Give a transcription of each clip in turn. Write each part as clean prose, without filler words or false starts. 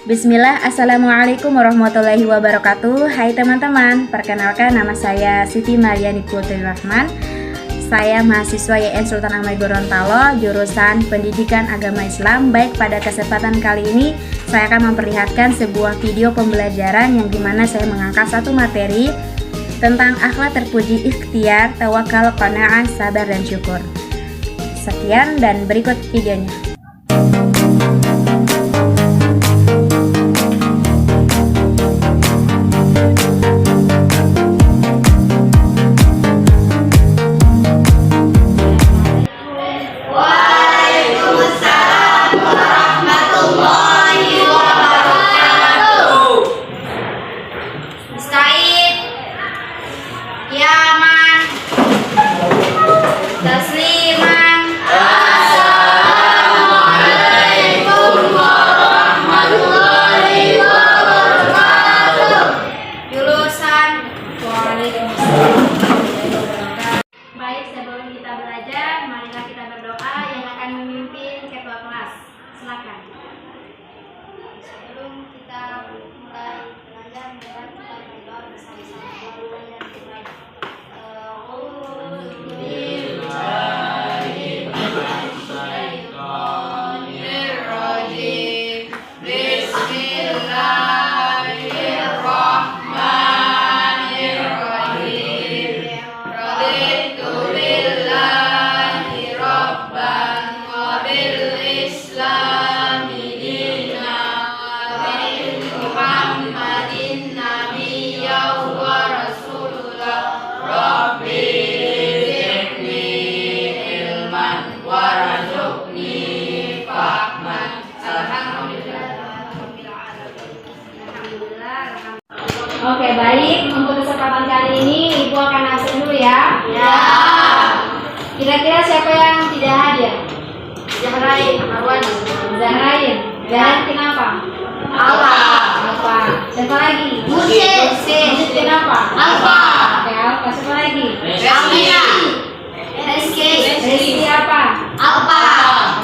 Bismillah, Assalamualaikum warahmatullahi wabarakatuh. Hai teman-teman, perkenalkan nama saya Siti Mariani Putri Rahman. Saya mahasiswa YN Sultan Ahmad Gorontalo, jurusan Pendidikan Agama Islam. Baik, pada kesempatan kali ini saya akan memperlihatkan sebuah video pembelajaran yang dimana saya mengangkat satu materi tentang akhlak terpuji, ikhtiar, tawakal, qanaah, sabar, dan syukur. Sekian dan berikut videonya. Baik, sebelum kita belajar, marilah kita berdoa. Yang akan memimpin ketua kelas, silakan. Sebelum kita mulai belajar, kita berdoa bersama-sama. Oke, baik. Untuk kesempatan kali ini Ibu akan absen dulu ya. Ya. Kira-kira siapa yang tidak hadir? Zahrain, Arwani. Zahrain. Dan kenapa? Alfa. Alfa. Siapa lagi? Buset. Kenapa? Alfa. Oke, Alfa. Siapa lagi? Amira. Rizky apa? Alfa.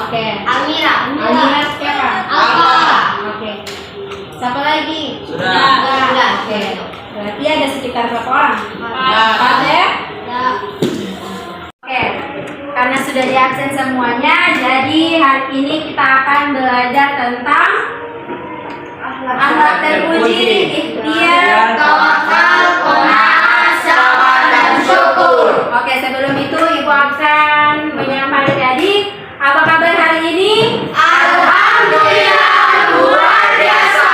Oke. Amira. Amira siapa? Alfa. Oke. Siapa lagi? Sudah. Oke. Berarti ada sekitar berapa orang? 4 ya? Ya. Oke. Karena sudah diabsen semuanya, jadi hari ini kita akan belajar tentang akhlak terpuji, ikhtiar, tawakal, qanaah, sabar, dan syukur. Oke, sebelum itu Ibu akan menyapa adik-adik. Apa kabar hari ini? Alhamdulillah, luar biasa.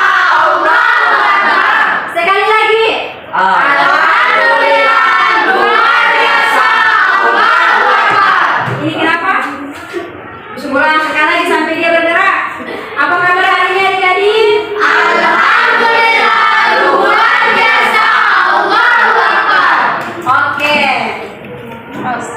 Sekali lagi. Alhamdulillah, luar biasa. Allahu Akbar. Ini kenapa? Ulang sekali lagi sampai dia bergerak. Apa kabar hari ini adik-adik? Alhamdulillah, luar biasa. Allahu Akbar. Oke. Terus.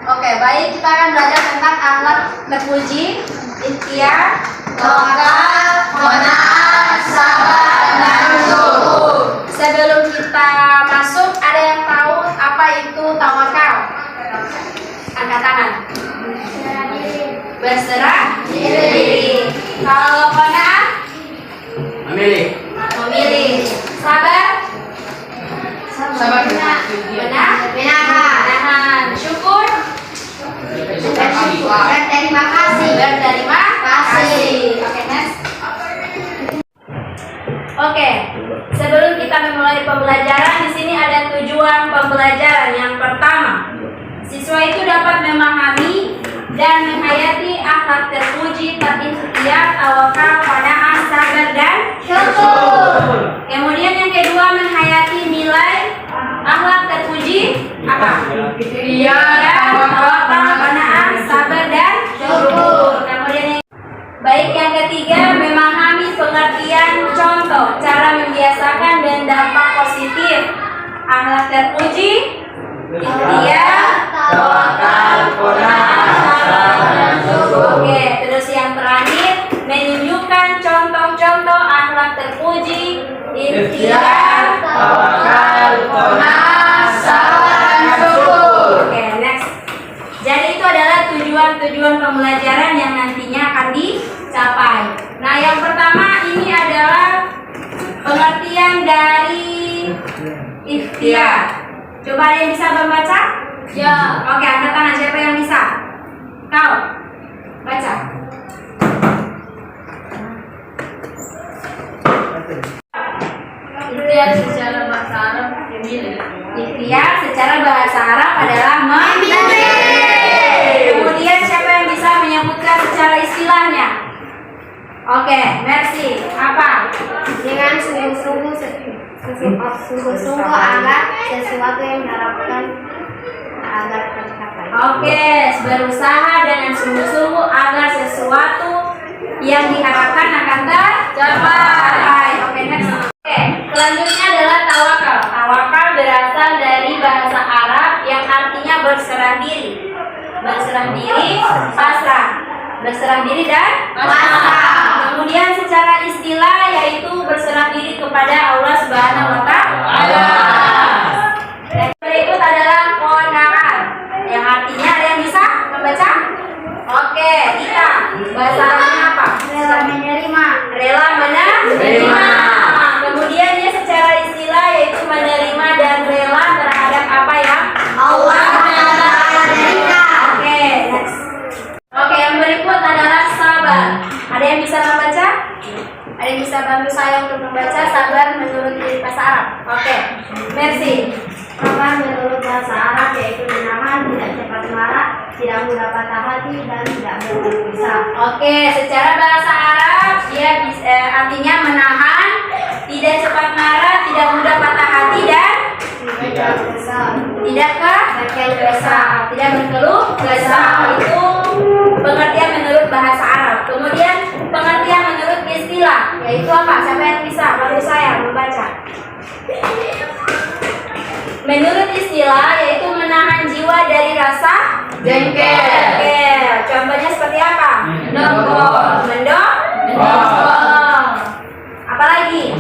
Oke, baik, kita akan belajar tentang akhlak terpuji, ikhtiar, tawakal, qanaah, sabar, dan syukur. Sebelum kita masuk, ada yang tahu apa itu tawakal? Angkat tangan. Berserah diri. Kalau qanaah? Memilih. Sabar? Menahan. Syukur? Berterima kasih. Oke, next. Oke, sebelum kita memulai pembelajaran, di sini ada tujuan pembelajaran. Yang pertama, siswa itu dapat memahami dan menghayati akhlak terpuji, ikhtiar, tawakal, qanaah, sabar, dan syukur. Kemudian yang kedua, menghayati nilai akhlak terpuji apa? Ikhtiar, tawakal, qanaah, sabar, dan syukur. Kemudian yang ketiga, memahami pengertian contoh cara membiasakan dan dampak positif akhlak terpuji, ikhtiar, tawakal, qanaah, sabar, dan syukur. Oke, terus yang terakhir, menunjukkan contoh-contoh akhlak terpuji, ikhtiar, pembelajaran yang nantinya akan dicapai. Nah, yang pertama ini adalah pengertian dari ikhtiar. Coba ada yang bisa membaca? Ya. Oke, angkat tangan siapa yang bisa? Kau. Baca. Ikhtiar secara bahasa Arab memilih. Ikhtiar secara bahasa Arab adalah memilih. Kemudian siapa yang bisa menyebutkan secara istilahnya? Oke, merci. Apa? Dengan sungguh-sungguh agar sesuatu yang diharapkan agar tercapai. Oke, berusaha dengan sungguh-sungguh agar sesuatu yang diharapkan akan tercapai. Oke, next. Oke, selanjutnya adalah tawakal. Tawakal berasal dari bahasa Arab yang artinya berserah diri. Berserah diri, pasrah. Berserah diri dan pasrah. Kemudian secara istilah yaitu berserah diri kepada Allah Subhanahu wa Ta'ala. Dan berikut adalah qanaah, yang artinya ada yang bisa membaca? Oke, kita bahasa Arabnya apa? Rela menerima. Rela menerima. Kemudian dia secara istilah yaitu menerima dan rela terhadap apa yang Allah berikan. Oke, next. Oke, yang berikut adalah sabar. Ada yang bisa membaca? Ada yang bisa bantu saya untuk membaca sabar menurut bahasa Arab? Oke, merci. Sabar menurut bahasa Arab yaitu menahan, tidak cepat marah, tidak mudah patah hati, dan tidak berkeluh kesah. Oke, secara bahasa Arab dia artinya menahan, tidak cepat marah, tidak mudah patah hati, dan Tidak kesah. tidak tidak berkeluh kesah. Itu pengertian menurut bahasa Arab. Kemudian pengertian menurut istilah yaitu apa? Siapa yang bisa bantu saya membaca? Menurut istilah yaitu menahan jiwa dari rasa jengkel. Contohnya seperti apa? Mendongkol. Apalagi?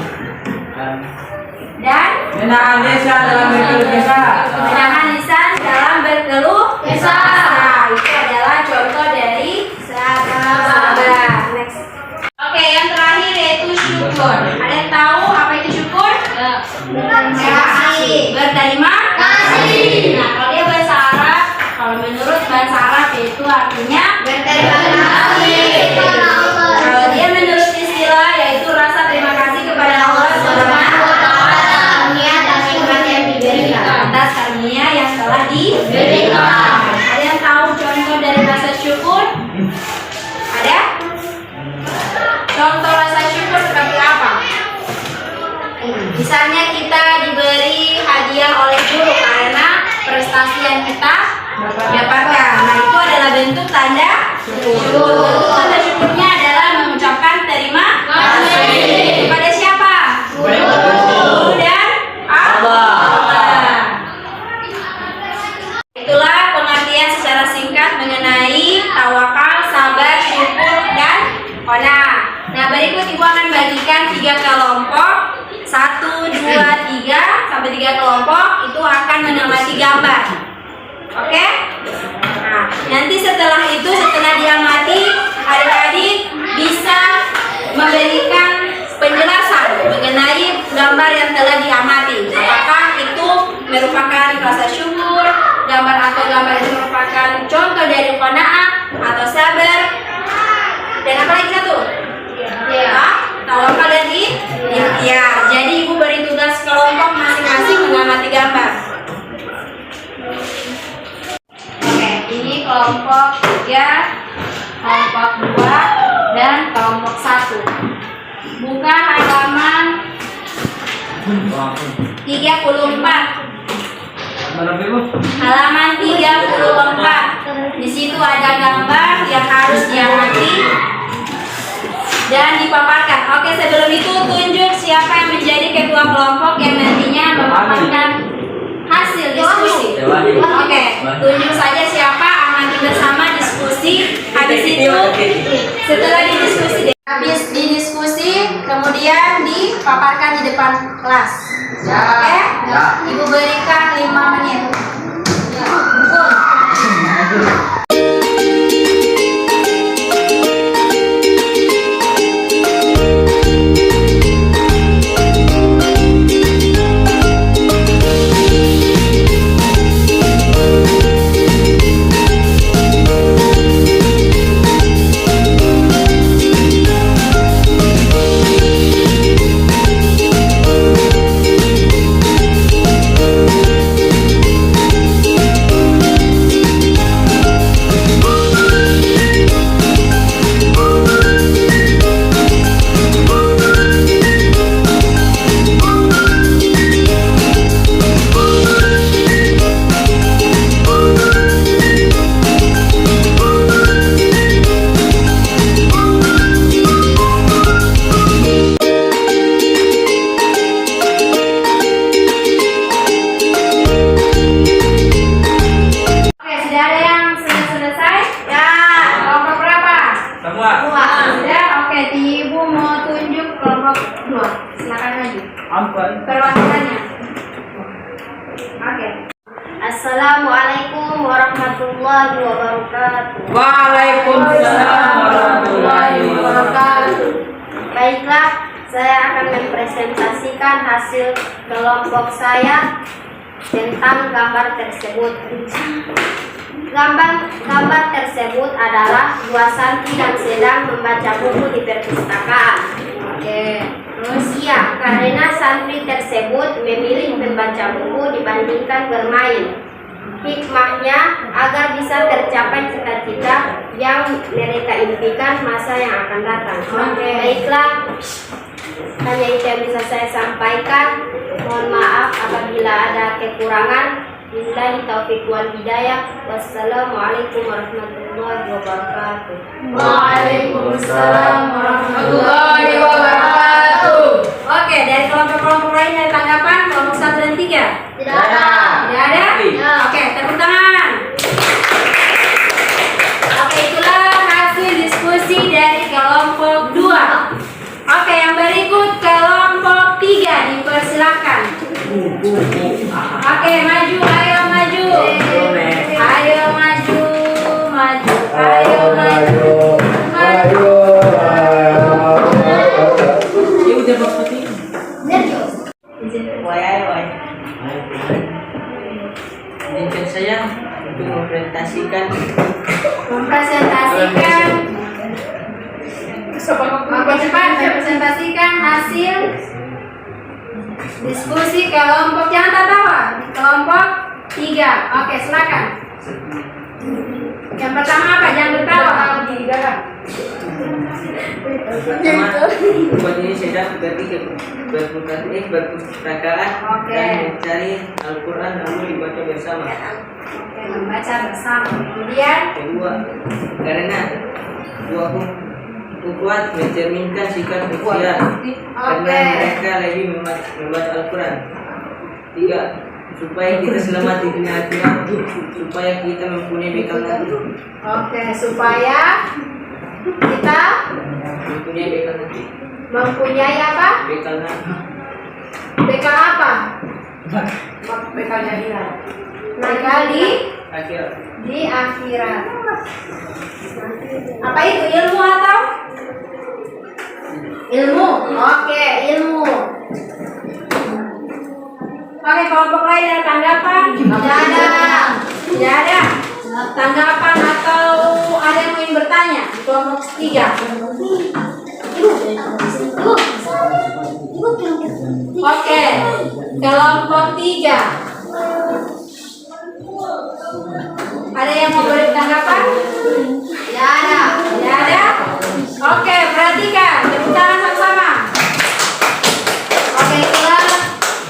Dan menahan lisan dalam berkeluh kesah. menahan lisan dalam berkeluh kesah. Nah, itu adalah contoh dari sabar. Next. Oke, yang terakhir yaitu syukur. Ada yang tahu apa itu syukur? Berterima kasih. Nah, kalau dia bahasa Arab, kalau menurut bahasa Arab itu artinya berterima kasih. Kalau dia menurut istilah yaitu rasa terima kasih kepada Allah Subhanahu wa Ta'ala atas karunia yang telah diberikan. Ada yang tahu contoh dari rasa syukur? Ada? Contoh rasa syukur seperti apa? Misalnya kita diberi hadiah oleh guru karena prestasi yang kita dapatkan. Nah, itu adalah bentuk tanda syukur. Tanda syukurnya adalah mengucapkan terima kasih kepada siapa? Guru dan Allah. Itulah pengertian secara singkat mengenai tawakal, sabar, syukur, dan qanaah. Nah, berikut ibu akan bagikan 3 kelompok. 1, 2, 3 sampai 3 kelompok itu akan mengamati gambar. Oke? Nah, nanti setelah itu, setelah diamati, adik-adik bisa memberikan penjelasan mengenai gambar yang telah diamati. Apakah itu merupakan rasa syukur, gambar atau gambar itu merupakan contoh dari qanaah atau sabar, dan apa lagi satu? Tawakal dan ikhtiar. Jadi ibu beri tugas kelompok masing-masing mengamati gambar. Oke, ini kelompok 3, kelompok 2, dan kelompok 1. Buka halaman 34. Halaman 34. Di situ ada gambar yang harus diamati dan dipaparkan. Oke, sebelum itu tunjuk siapa yang menjadi ketua kelompok yang nantinya memaparkan hasil diskusi. Oke, tunjuk saja siapa, amati bersama diskusi. Habis itu, setelah habis didiskusi, kemudian dipaparkan di depan kelas. Oke, ibu berikan 5 menit. keluar. Silakan maju. Ampun. Perwakilannya. Oke. Assalamualaikum warahmatullahi wabarakatuh. Waalaikumsalam warahmatullahi wabarakatuh. Baiklah, saya akan mempresentasikan hasil kelompok saya tentang gambar tersebut. Gambar tersebut adalah dua santri yang sedang membaca buku di perpustakaan. Oke. Terus ya, karena santri tersebut memilih membaca buku dibandingkan bermain. Hikmahnya agar bisa tercapai cita-cita yang mereka impikan masa yang akan datang. Oke. Baiklah, hanya itu yang bisa saya sampaikan. Mohon maaf apabila ada kekurangan. Billahi taufiq wal hidayah. Wassalamualaikum warahmatullahi wabarakatuh. Waalaikumsalam warahmatullahi wabarakatuh. Oke, dari kelompok-kelompok lain ada tanggapan? Kelompok 1 dan 3? Tidak ada. Tidak ada? Oke, tepuk tangan. Oke, itulah hasil diskusi dari kelompok 2. Oke, yang berikut kelompok 3 dipersilakan. Oke, maju, ayo maju. Ayo maju, maju. Ayo maju. Maju. Ya udah bapak ini. Wai. Izinkan saya untuk mempresentasikan mempresentasikan hasil diskusi kelompok, jangan tertawa, kelompok 3. Oke, silakan. Yang pertama apa? Jangan tertawa. Buat ini sedang berpustakaan dan mencari Al-Quran lalu dibaca bersama. Oke, membaca bersama. Kemudian Kedua, karena dua ukuran mencerminkan sikap ikhtiar karena mereka lebih membaca Al-Quran. 3, supaya kita selamat di dunia akhirat, supaya kita mempunyai bekal nanti. oke, supaya kita Mempunyai bekal nanti. mempunyai apa? Bekal nanti. Bekal apa? Bekalnya hilang. Bekal Akhirat. di akhirat. Apa itu, ilmu atau? Ilmu. Oke, ilmu. Oke, kelompok lain ada tanggapan? Tidak ada. Tidak ada. Tanggapan atau ada yang ingin bertanya di kelompok 3? Oke, kelompok 3. Ada yang mau beri tanggapan? Tidak ada. Tidak ada? Oke, perhatikan. Tepuk tangan sama-sama. Oke, itulah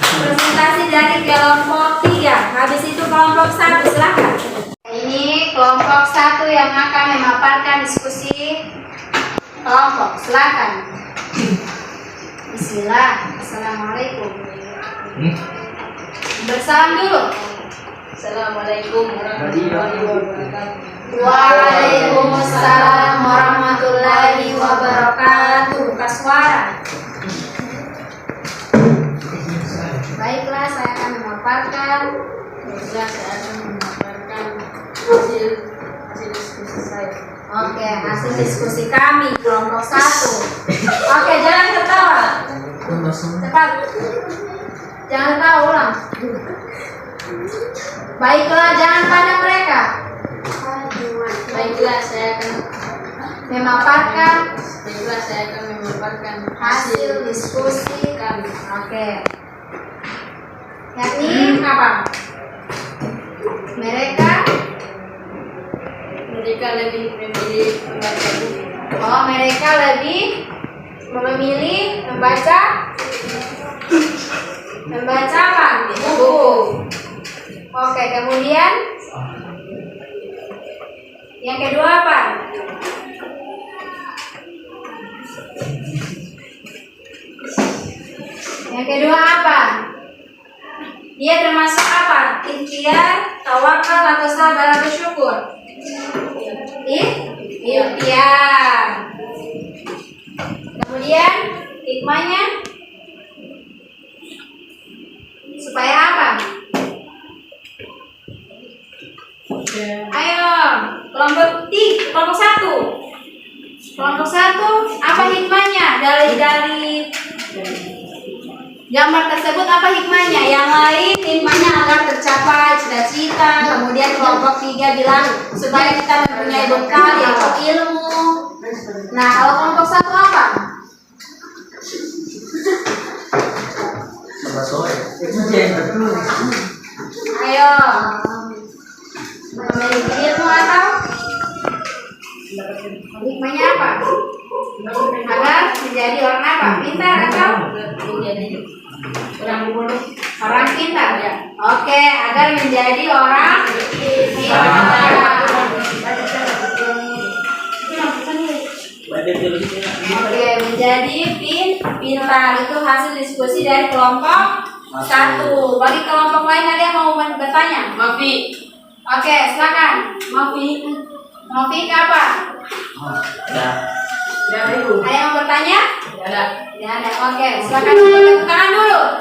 presentasi dari kelompok 3. Habis itu kelompok 1, silakan. Ini kelompok 1 yang akan memaparkan diskusi kelompok. Silakan. Bismillah. Assalamualaikum. Bersalam dulu. Assalamualaikum warahmatullahi wabarakatuh. Waalaikumsalam warahmatullahi wabarakatuh. Buka suara. Baiklah, saya akan memaparkan. Hasil diskusi saya. Oke, hasil diskusi kami kelompok 1. Oke, jangan tertawa. Cepat. Jangan tertawa, ulang. Baiklah, jangan pandang mereka. Baiklah, saya akan memaparkan hasil diskusi kami. Oke. Yakni apa? Mereka lebih memilih membaca buku. Oh, mereka lebih memilih membaca apa? Buku. Oke, kemudian yang kedua apa? Yang kedua apa? Dia termasuk apa? Ikhtiar, tawakal, atau sabar, atau syukur? Ikhtiar. Kemudian hikmahnya kelompok 1. Kelompok 1, apa hikmahnya dari gambar tersebut? Apa hikmahnya? Yang lain hikmahnya agar tercapai cita-cita. Kemudian kelompok 3 bilang supaya kita mempunyai bekal yaitu ilmu. Nah, kalau kelompok 1 apa? Ayo, memiliki ilmu atau hikmahnya apa? Agar menjadi orang apa? Pintar atau orang pintar ya? Oke, agar menjadi orang pintar. Oke, menjadi pintar itu hasil diskusi dari kelompok 1. Bagi kelompok lain ada yang mau bertanya? Mafi. Oke, silakan. Mafi apa? Ada yang mau bertanya? Tidak ada. Oke, silakan tepuk tangan dulu.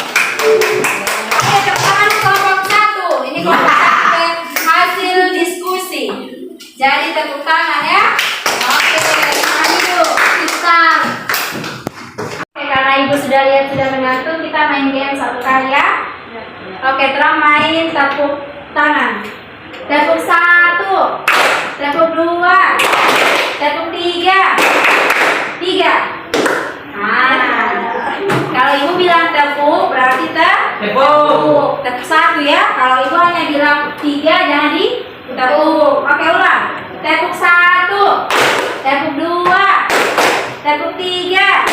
Oke, tepuk tangan kelompok 1. Ini kelompok 1 hasil diskusi. Jadi tepuk tangan ya. Oke, tangan dulu. Pintar. Oke, karena ibu sudah lihat sudah mengantuk, kita main game satu kali ya. Oke, terus main tepuk tangan. Tepuk 1, tepuk 2, tepuk 3. Nah, kalau ibu bilang tepuk berarti tepuk. Tepuk 1 ya. Kalau ibu hanya bilang 3 jangan ditepuk. Oke, ulang. Tepuk 1, tepuk 2, tepuk 3.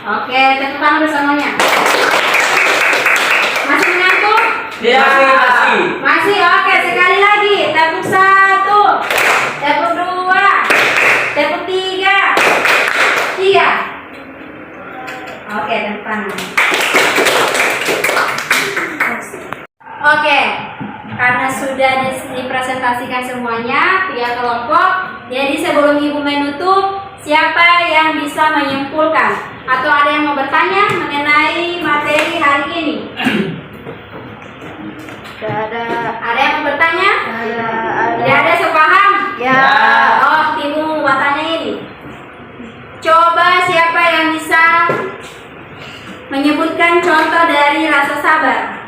Oke, tepuk tangan bersamanya. Masih mengantuk? Ya, Masih. Oke, sekali lagi. Tepuk 1, tepuk 2, tepuk 3. Oke, tepuk tangan. Oke, karena sudah dipresentasikan semuanya 3 kelompok, jadi sebelum ibu menutup, siapa yang bisa menyimpulkan atau ada yang mau bertanya mengenai materi hari ini? Ada yang mau bertanya? Tidak ada, sepaham? Ya. Oh, ibu mau bertanya ini. Coba siapa yang bisa menyebutkan contoh dari rasa sabar?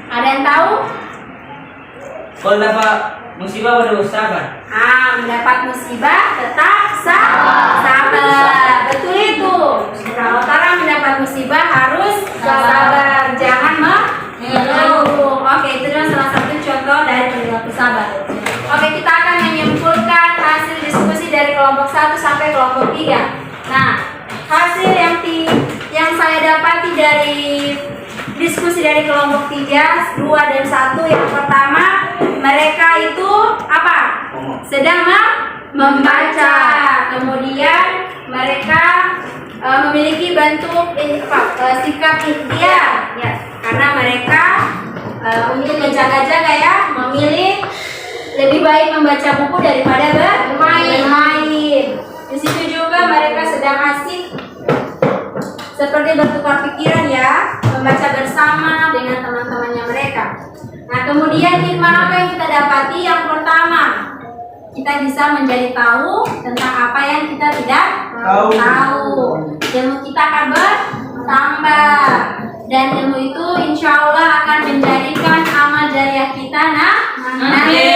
Ada yang tahu? Kalau dapat musibah baru sabar. Mendapat musibah tetap sabar. Betul itu. Kalau orang mendapat musibah harus sabar, jangan mengeluh. Oke, itu adalah salah satu contoh dari perilaku sabar. Oke, kita akan menyimpulkan hasil diskusi dari kelompok 1 sampai kelompok 3. Nah, hasil yang saya dapati dari diskusi dari kelompok 3, 2 dan 1, yang pertama, mereka itu apa? Sedang membaca. Kemudian mereka memiliki bentuk sikap ikhtiar ya, karena mereka untuk menjaga-jaga ya, memilih lebih baik membaca buku daripada bermain. Di situ juga mereka sedang asik seperti bertukar pikiran ya, membaca bersama dengan teman-temannya mereka. Nah, kemudian hikmah apa yang kita dapati? Yang pertama, kita bisa menjadi tahu tentang apa yang kita tidak tahu. Ilmu kita akan bertambah, dan ilmu itu insya Allah akan menjadikan amal jariah kita nanti.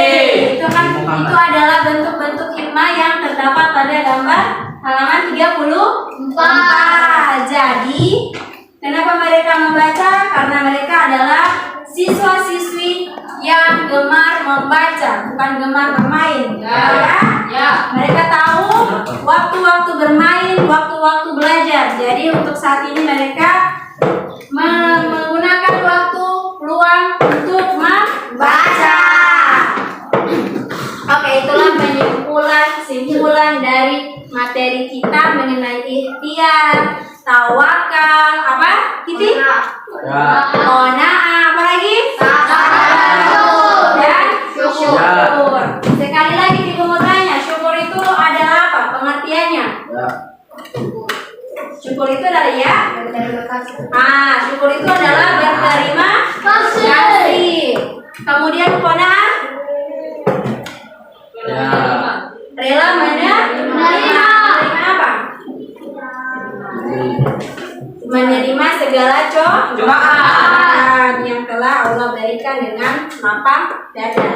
Itu adalah bentuk-bentuk hikmah yang terdapat pada gambar halaman 34. Jadi, kenapa mereka membaca? Karena mereka adalah siswa-siswi yang gemar membaca, bukan gemar bermain. Ya. Mereka tahu waktu-waktu bermain, waktu-waktu belajar. Jadi untuk saat ini mereka menggunakan waktu luang untuk membaca. Oke, itulah kesimpulan dari materi kita mengenai ikhtiar, tawakal, apa? Qanaah, apa lagi? Dan syukur. Sekali lagi ibu mau tanya, syukur itu adalah apa? Pengertiannya? Syukur itu adalah ya? Syukur itu adalah berterima kasih. Kemudian Kona rela menerima apa? Menerima segala cobaan yang telah Allah berikan dengan lapang dada.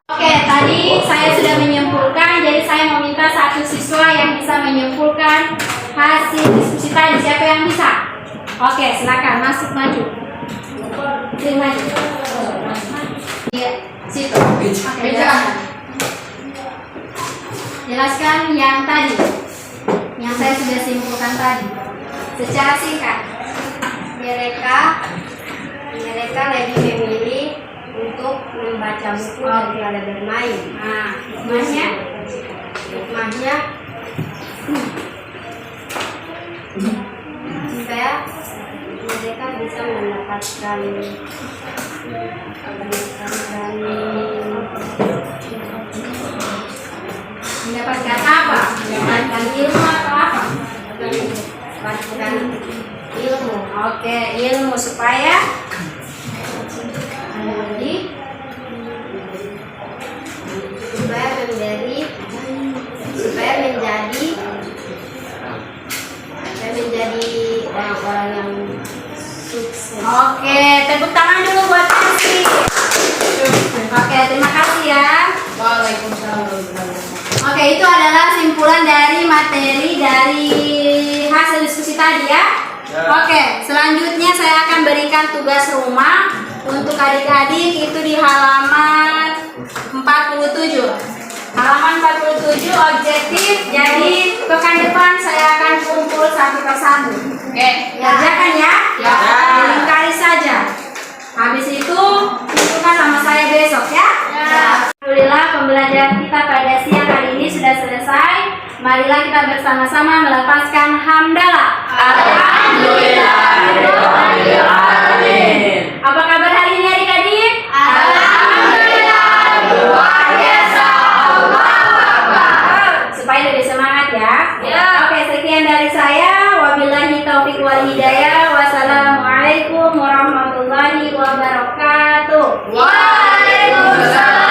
Oke, tadi saya sudah menyimpulkan, jadi saya meminta satu siswa yang bisa menyimpulkan hasil diskusi tadi. Siapa yang bisa? Oke, silakan masuk maju. Sini maju. Iya, situ. Oke, jelaskan yang tadi, yang saya sudah simpulkan tadi, secara singkat. Mereka lebih memilih untuk membaca buku daripada bermain. Nah, hikmahnya supaya mereka bisa mendapatkan apa? Mendapatkan ilmu atau apa? Mendapatkan ilmu. Oke, ilmu supaya menjadi orang-orang yang sukses. Oke, tepuk tangan dulu buat Nancy. Oke, terima kasih ya. Waalaikumsalam. Oke, itu adalah simpulan dari materi dari hasil diskusi tadi ya. Oke, selanjutnya saya akan berikan tugas rumah untuk adik-adik itu di halaman 47. Halaman 47 objektif, jadi pekan depan saya akan kumpul satu persatu. Oke, kerjakan ya. Dilingkari saja. Habis itu kumpulkan sama saya besok ya. Alhamdulillah pembelajaran kita pada siang hari ini sudah selesai. Marilah kita bersama-sama melafazkan hamdalah. Alhamdulillah. Apa kabar hari ini adik-adik? Alhamdulillah. Luar biasa. Supaya lebih semangat ya. Oke, sekian dari saya. Wabillahi taufiq wal hidayah. Wassalamualaikum warahmatullahi wabarakatuh. Waalaikumsalam.